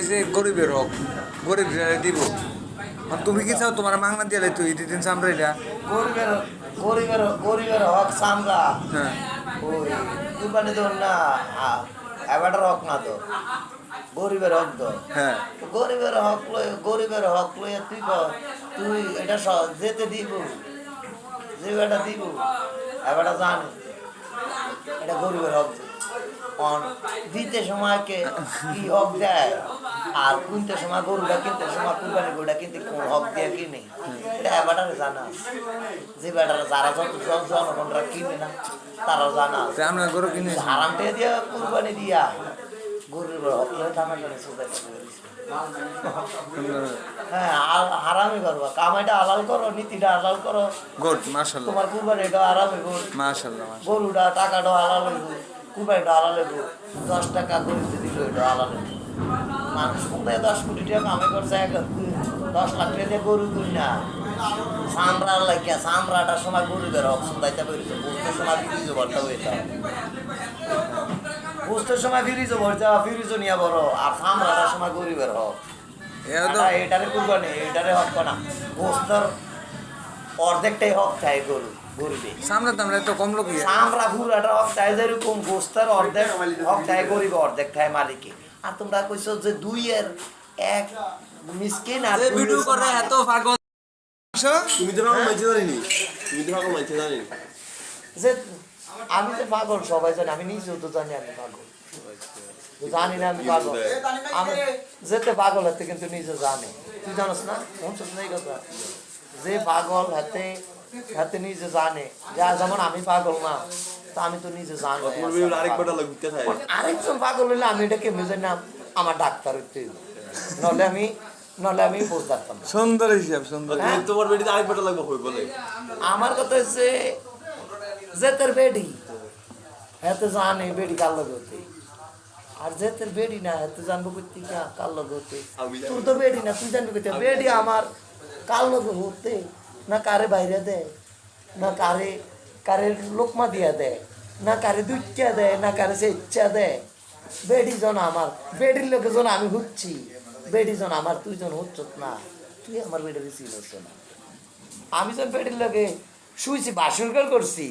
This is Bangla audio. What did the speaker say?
যে গরিবের হক গরিব দিব তুমি কি চাও তোমার মাংনা দিয়ে তুই দিন সামরাইলা গরিবের গরিবের গরিবের হক সামরা হ্যাঁ ওই কুরবানি তো না এবারটার হক না তো গরিবের হক তো হ্যাঁ গরিবের হক লইয়া তুই তুই এটা যেতে দিব যে এটা দিব এবারটা জানে এটা গরিবের হক দিতে সময়কে কি হক দেয় আর কিনতে সময় গরুটা কিনতে সময় কুরবানি গরুটা কিনতে কোন হক দিয়ে কিনে এটা এবারে জানা যে বেটারা যারা যত জনগণরা কিনে না তারাও জানা আমরা গরু কিনে হারামটা দিয়া কুরবানি দিয়া গরুর হক লয়ে টানা করে হ্যাঁ হারামি করবা কামাইটা হালাল করো নীতিটা হালাল করো গুড মাশাআল্লাহ তোমার কুরবানি এটা হারাম হইব মাশাআল্লাহ গরুটা টাকাটা হালাল হইব কুরবানিটা হালাল হইব 10 টাকা গরিবতে দিল এটা হালাল হইব মানুষ কোথায় 10 কোটি টাকা কামাই করছে 10 লাখ টাকা দিয়ে গরু কিনি না সামরার লাগিয়া সামরাটার সময় গরিবের হক শুনতে পেরেছে বুঝতে সময় ফিরিজও ভরতে হইতে বুঝতে সময় ফিরিজও ভরতে ফিরিজও নিয়ে বড় আর সামরাটার সময় গরিবের হক এটারে কুরবানি এটারে হক না বুঝতে অর্ধেকটাই হক চাই গরু গরিবে সামরা দামরা তো কম লোক সামরা পুরাটা হক চাই যেরকম গোস্তার অর্ধেক হক চাই গরিবে অর্ধেক চাই মালিকে আর তোমরা কইছো যে 2 এর 1 মিসকিন আর ভিডিও করে এত পাগল তুমি তো পাগল মাইছে জানি তুমি তো পাগল মাইছে জানি যে আমি যে পাগল সবাই জানে আমি নিজেও তো জানি আমি পাগল জানি না আমি পাগল আমি যেতে পাগল হাতে কিন্তু নিজে জানে তুই জানোস না শুনছিস না এই কথা যে পাগল হাতে হাতে নিজে জানে যা যেমন আমি পাগল না তা আমি তো নিজে জানি আরেকজন পাগল হইলে আমি এটা কেমনি জানি আমার ডাক্তার হইতে নলে আমি বুঝতাম সুন্দর হিসাব সুন্দর তোমার বেটি আরেক বেটা লাগবে হই বলে আমার কথা হচ্ছে যে তোর বেডি এতে জানে বেডি কাল হতে আর যে তোর বেডি না এতে জানবো করতে কাল হতে তোর তো বেডি না তুই জানবি করতে বেডি আমার কাল হতে না কারে বাইরে দেয় না কারে কারে লোকমা দিয়া দেয় না কারে দুইটা দেয় না কারে সে ইচ্ছা দেয় বেডি জন আমার বেডির লোকে জন আমি হচ্ছি বেডি জন আমার তুই জন হচ্ছ না তুই আমার বেডের ছিল না আমি যখন বেডির লোকে শুয়েছি বাসর করছি